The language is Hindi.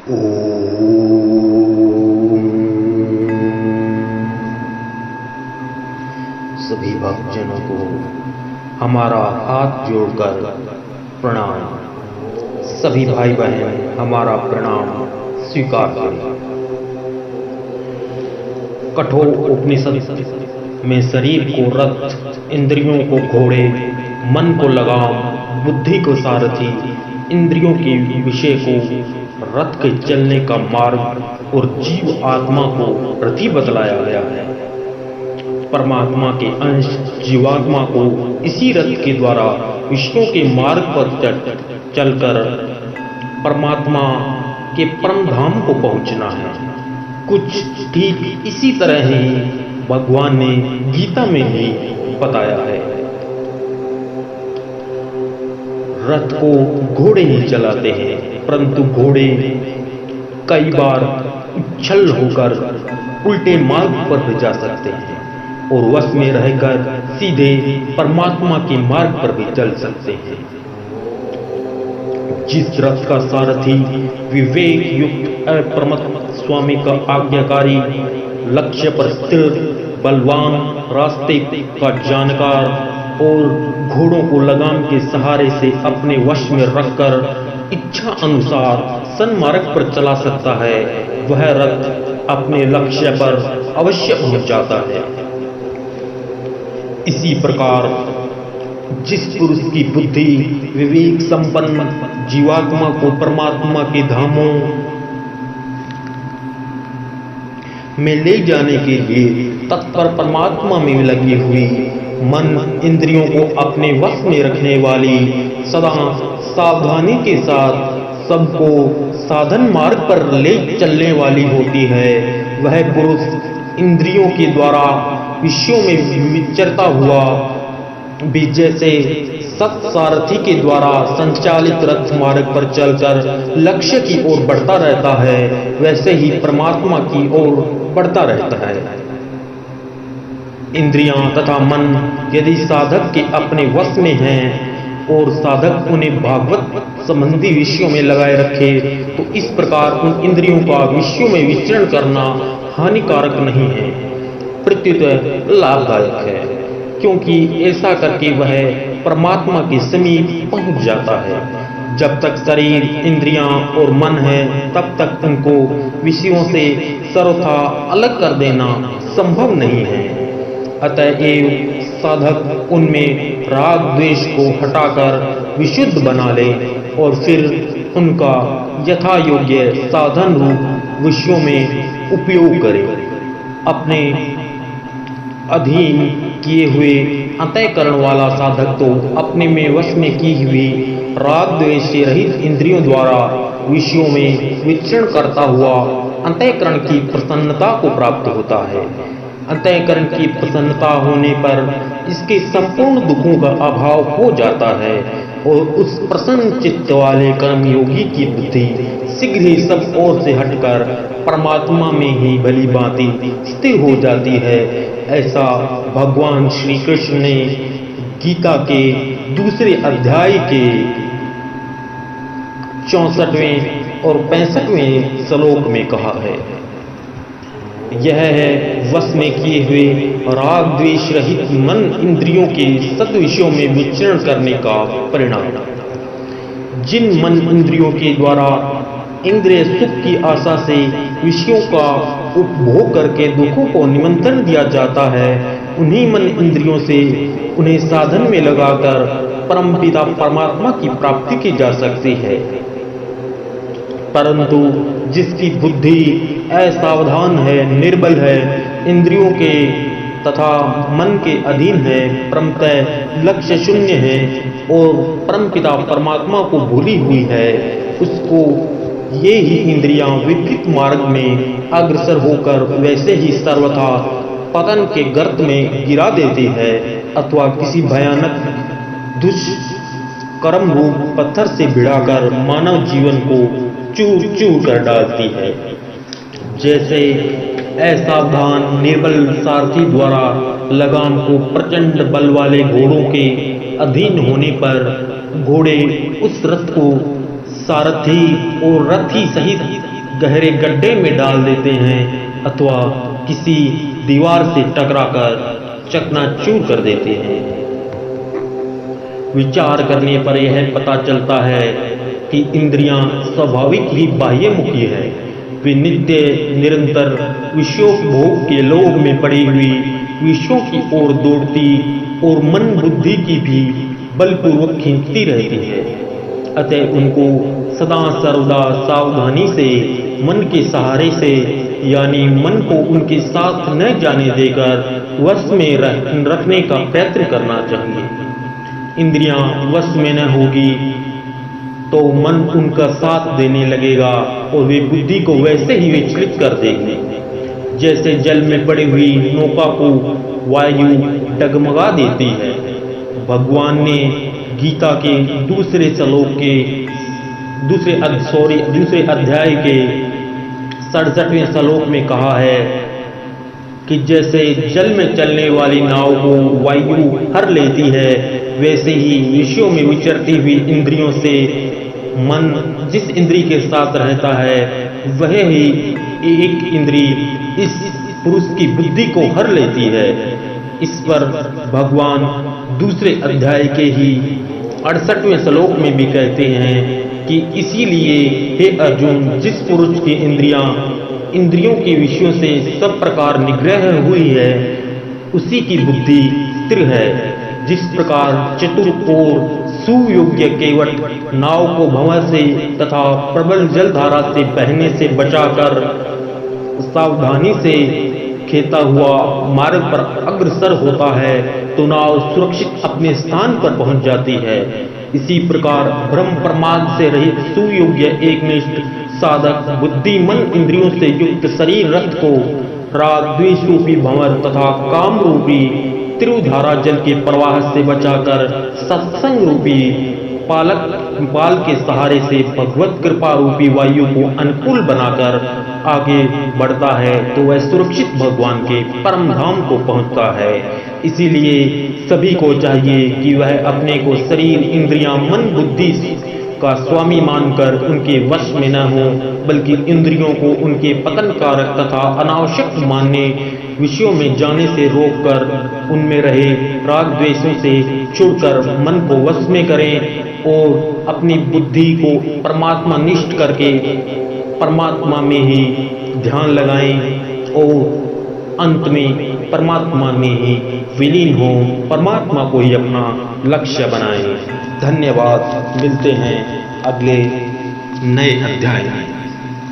सभी भक्तजनों को हमारा हाथ जोड़कर प्रणाम। सभी भाई बहन हमारा प्रणाम स्वीकार करें। कठोर उपनिषद में शरीर को रथ, इंद्रियों को घोड़े, मन को लगाम, बुद्धि को सारथी, इंद्रियों के विषय को रथ के चलने का मार्ग और जीव आत्मा को रथी बतलाया गया है। परमात्मा के अंश जीवात्मा को इसी रथ के द्वारा विषयों के मार्ग पर चलकर परमात्मा के परम धाम को पहुंचना है। कुछ ठीक इसी तरह ही भगवान ने गीता में भी बताया है। रथ को घोड़े ही चलाते हैं, परंतु घोड़े कई बार उछल होकर उल्टे मार्ग पर भी जा सकते हैं और वश में रहकर सीधे परमात्मा के मार्ग पर भी चल सकते हैं। जिस रथ का सारथी विवेक युक्त अप्रमत्त स्वामी का आज्ञाकारी, लक्ष्य पर स्थिर बलवान, रास्ते का जानकार और घोड़ों को लगाम के सहारे से अपने वश में रखकर इच्छा अनुसार सन्मार्ग पर चला सकता है, वह रथ अपने लक्ष्य पर अवश्य पहुंच जाता है। इसी प्रकार जिस पुरुष की बुद्धि विवेक संपन्न जीवात्मा को परमात्मा के धामों में ले जाने के लिए तत्पर परमात्मा में लगी हुई, मन इंद्रियों को अपने वश में रखने वाली, सदा सावधानी के साथ सबको साधन मार्ग पर ले चलने वाली होती है, वह पुरुष इंद्रियों के द्वारा विषयों में विचरता हुआ भी जैसे सत्सारथी के द्वारा संचालित रथ मार्ग पर चलकर लक्ष्य की ओर बढ़ता रहता है, वैसे ही परमात्मा की ओर बढ़ता रहता है। इंद्रियां तथा मन यदि साधक के अपने वश में हैं और साधक उन्हें भागवत संबंधी विषयों में लगाए रखे, तो इस प्रकार उन इंद्रियों का विषयों में विचरण करना हानिकारक नहीं है, प्रत्युत लाभदायक है, क्योंकि ऐसा करके वह परमात्मा के समीप पहुंच जाता है। जब तक शरीर, इंद्रियां और मन है, तब तक उनको विषयों से सर्वथा अलग कर देना संभव नहीं है। अतएव साधक उनमें राग द्वेष को हटाकर विशुद्ध बना ले और फिर उनका यथा योग्य साधन रूप विषयों में उपयोग करे। अपने अधीन किए हुए अंतःकरण वाला साधक तो अपने में वश में की हुई राग द्वेष से रहित इंद्रियों द्वारा विषयों में विचरण करता हुआ अंतःकरण की प्रसन्नता को प्राप्त होता है। अंतःकरण की प्रसन्नता होने पर इसके संपूर्ण दुखों का अभाव हो जाता है और उस प्रसन्न चित्त वाले कर्मयोगी की बुद्धि शीघ्र ही सब ओर से हटकर परमात्मा में ही भली भांति स्थिर हो जाती है। ऐसा भगवान श्री कृष्ण ने गीता के दूसरे अध्याय के 64वें और 65वें श्लोक में कहा है। यह है वश में किए हुए राग द्वेष रहित मन इंद्रियों के सद्विषयों में विचरण करने का परिणाम। जिन मन इंद्रियों के द्वारा इंद्रिय सुख की आशा से विषयों का उपभोग करके दुखों को निमंत्रण दिया जाता है, उन्हीं मन इंद्रियों से उन्हें साधन में लगाकर परमपिता परमात्मा की प्राप्ति की जा सकती है। परंतु जिसकी बुद्धि असावधान है, निर्बल है, इंद्रियों के तथा मन के अधीन है, परमतः लक्ष्य शून्य है और परमपिता परमात्मा को भूली हुई है, उसको ये ही इंद्रियां विपरीत मार्ग में अग्रसर होकर वैसे ही सर्वथा पतन के गर्त में गिरा देती है अथवा किसी भयानक दुष्कर्म रूप पत्थर से भिड़ाकर मानव जीवन को चूर चूर कर डालती है। जैसे असावधान निर्बल सारथी द्वारा लगाम को प्रचंड बल वाले घोड़ों के अधीन होने पर घोड़े उस रथ को सारथी और रथी सहित गहरे गड्ढे में डाल देते हैं अथवा किसी दीवार से टकराकर चकनाचूर कर देते हैं। विचार करने पर यह पता चलता है कि इंद्रियां स्वाभाविक ही बाह्यमुखी है। वे नित्य निरंतर विषयोपभोग के लोभ में पड़ी हुई विषयों की ओर दौड़ती और मन बुद्धि की भी बलपूर्वक खींचती रहती है। अतः उनको सदा सर्वदा सावधानी से मन के सहारे से यानी मन को उनके साथ न जाने देकर वश में रखने का प्रयत्न करना चाहिए। इंद्रियां वश में न होगी तो मन उनका साथ देने लगेगा और वे बुद्धि को वैसे ही विचलित कर देंगे जैसे जल में पड़ी हुई नौका को वायु डगमगा देती है। भगवान ने गीता के दूसरे अध्याय के 67वें श्लोक में कहा है कि जैसे जल में चलने वाली नाव को वायु हर लेती है, वैसे ही विषयों में विचरती हुई इंद्रियों से मन जिस इंद्री के साथ रहता है वह ही एक इंद्री इस पुरुष की बुद्धि को हर लेती है। इस पर भगवान दूसरे अध्याय के ही 68वें श्लोक में भी कहते हैं कि इसीलिए हे अर्जुन, जिस पुरुष की इंद्रियों के विषयों से सब प्रकार निग्रह हुई है उसी की बुद्धि स्थिर है। जिस प्रकार चतुर और सुयोग्य केवट नाव को भंवर से तथा प्रबल जलधारा से बहने से बचाकर सावधानी से खेता हुआ मार्ग पर अग्रसर होता है तो नाव सुरक्षित अपने स्थान पर पहुंच जाती है। इसी प्रकार ब्रह्म प्रमाद से रहित सुयोग्य एकनिष्ठ साधक बुद्धिमान इंद्रियों से युक्त शरीर रथ को राग द्वेष रूपी भंवर तथा काम रूपी त्रिधारा जल के प्रवाह से बचाकर सत्संग रूपी पाल के सहारे से भगवत कृपा रूपी वायु को अनुकूल बनाकर आगे बढ़ता है तो वह सुरक्षित भगवान के परम धाम को पहुंचता है। इसीलिए सभी को चाहिए कि वह अपने को शरीर इंद्रियां मन बुद्धि का स्वामी मानकर उनके वश में न हो, बल्कि इंद्रियों को उनके पतन कारक तथा अनावश्यक मानने विषयों में जाने से रोककर उनमें रहे राग द्वेषों से छुड़कर मन को वश में करें और अपनी बुद्धि को परमात्मा निष्ठ करके परमात्मा में ही ध्यान लगाएं और अंत में परमात्मा में ही विलीन हो, परमात्मा को ही अपना लक्ष्य बनाएं। धन्यवाद। मिलते हैं अगले नए अध्याय में।